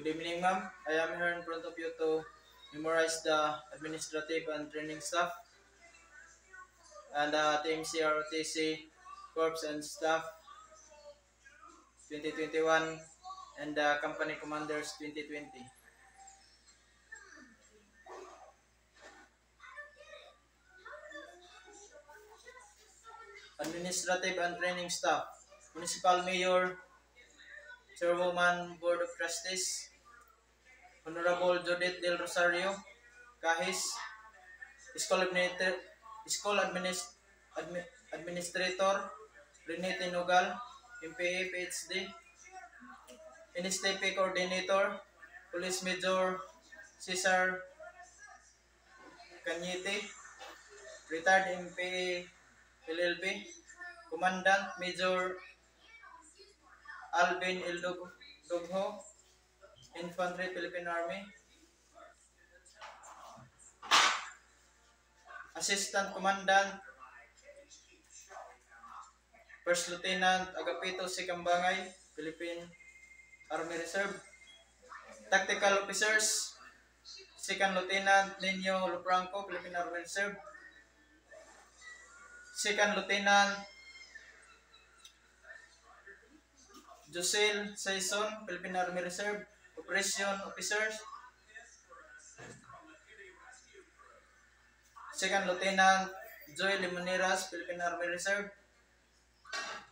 Good evening, ma'am. I am here in front of you to memorize the administrative and training staff and the TMC ROTC Corps and Staff 2021 and the Company Commanders 2020. Administrative and Training Staff, Municipal Mayor, Chairwoman Board of Trustees, Honorable Judith Del Rosario, Kahis, School Administrator, Rene Tinugal, MPA, PhD, NSTP Coordinator, Police Major Cesar Cañete, Retired MPA LLB, Commandant Major Alvin L. Dugho, Infantry Philippine Army, Assistant Commandant First Lieutenant Agapito Sikambangay, Philippine Army Reserve, Tactical Officers, Second Lieutenant Nino Lufranco, Philippine Army Reserve, Second Lieutenant Josel Saison, Philippine Army Reserve, Operation Officers, Second Lieutenant Joy Limoneras, Philippine Army Reserve,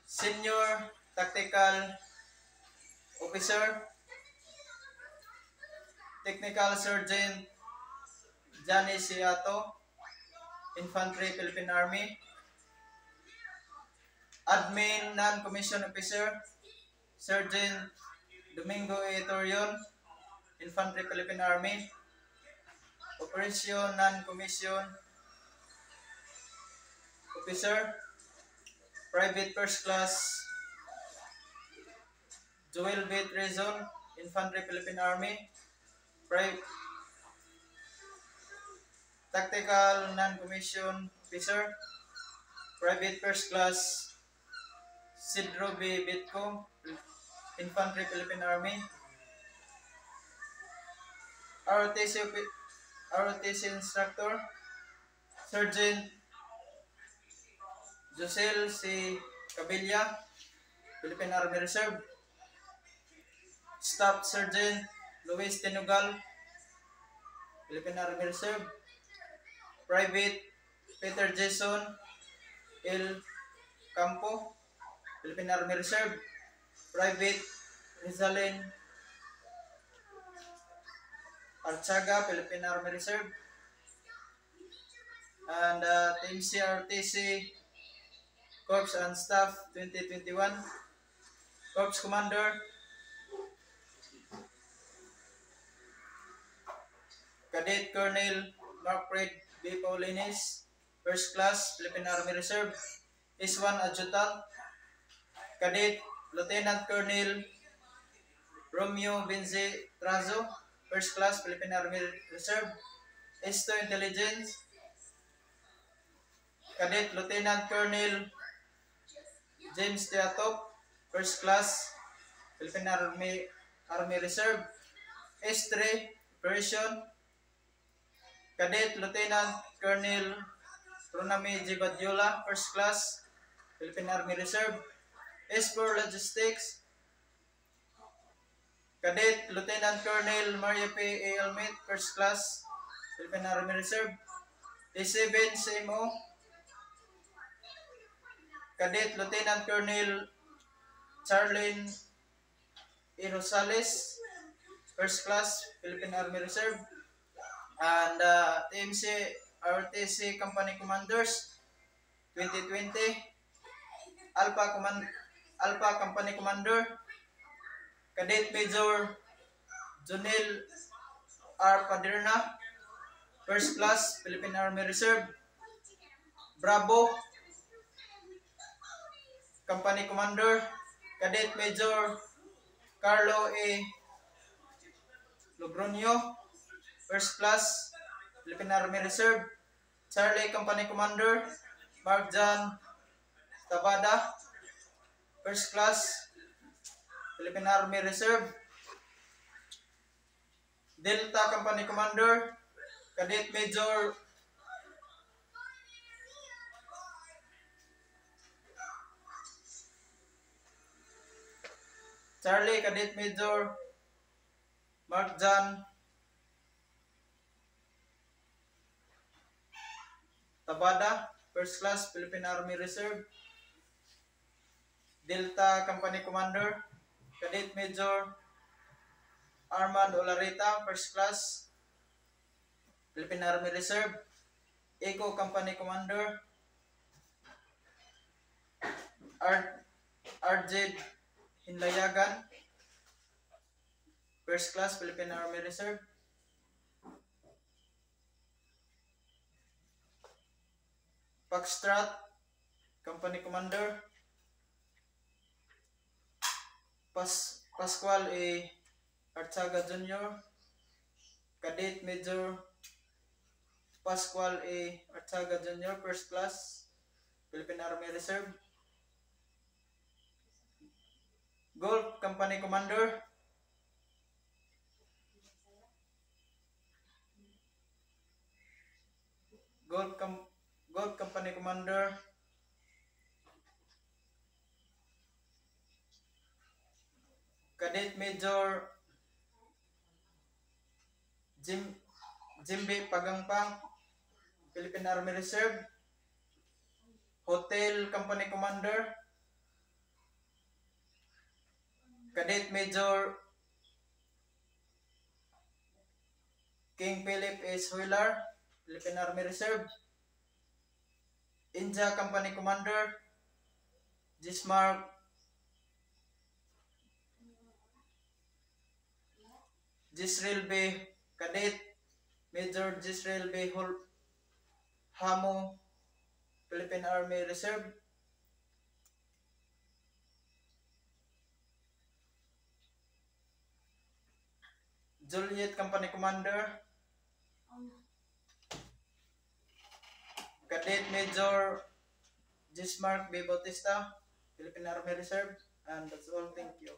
Senior Tactical Officer, Technical Sergeant Johnny Siato, Infantry Philippine Army, Admin Non-Commissioned Officer, Sergeant Domingo A. Torion, Infantry Philippine Army, Operation Non-Commissioned Officer, Private First Class Joel B. Trezon, Infantry Philippine Army, Tactical Non-Commissioned Officer, Private First Class Sidro B. Bitco, Infantry Philippine Army, ROTC Instructor, Sergeant Josel C. Cabilla, Philippine Army Reserve, Staff Sergeant Luis Tenugal, Philippine Army Reserve, Private Peter Jason L. Campo, Philippine Army Reserve, Private Rizalin Archaga, Philippine Army Reserve, and Team CRTC Corps and Staff 2021, Corps Commander Cadet Colonel Marfred B. Paulinis, First Class, Philippine Army Reserve, S1 Adjutant, Cadet Lieutenant Colonel Romeo Benze Trazo, First Class, Philippine Army Reserve, S2 Intelligence, Cadet Lieutenant Colonel James Teatop, First Class, Philippine Army Reserve, S3 Operation, Cadet Lieutenant Colonel Ronami G. Badiola, First Class, Philippine Army Reserve, S4 Logistics, Cadet Lieutenant Colonel Maria P. A. Almit, First Class, Philippine Army Reserve, A7 CMO, Cadet Lieutenant Colonel Charlene E. Rosales, First Class, Philippine Army Reserve, and TMC RTC Company Commanders 2020, Alpha Company Commander, Cadet Major Junel R. Paderna, First Class, Philippine Army Reserve, Bravo Company Commander, Cadet Major Carlo A. Logronio, First Class, Philippine Army Reserve, Charlie Company Commander, Mark John Tabada, First Class, Philippine Army Reserve, Delta Company Commander, Cadet Major Charlie, Cadet Major Mark John Tabada, First Class, Philippine Army Reserve. Delta Company Commander, Cadet Major Armand Olarita, First Class, Philippine Army Reserve. Eco Company Commander, RJ Hinlayagan, First Class, Philippine Army Reserve. Foxtrot Company Commander, Pascual A. Archaga Jr., Cadet Major Pascual A. Archaga Jr., First Class, Philippine Army Reserve. Golf Company Commander, Golf Company Commander, Cadet Major Jimbe Pagangpang, Philippine Army Reserve. Hotel Company Commander, Cadet Major King Philip S. Wheeler, Philippine Army Reserve. India Company Commander, Gismark Gisrael B. Cadet Major Gisrael B. Hamo, Philippine Army Reserve. Juliet Company Commander, Cadet Major Gismark B. Bautista, Philippine Army Reserve. And that's all. Thank you.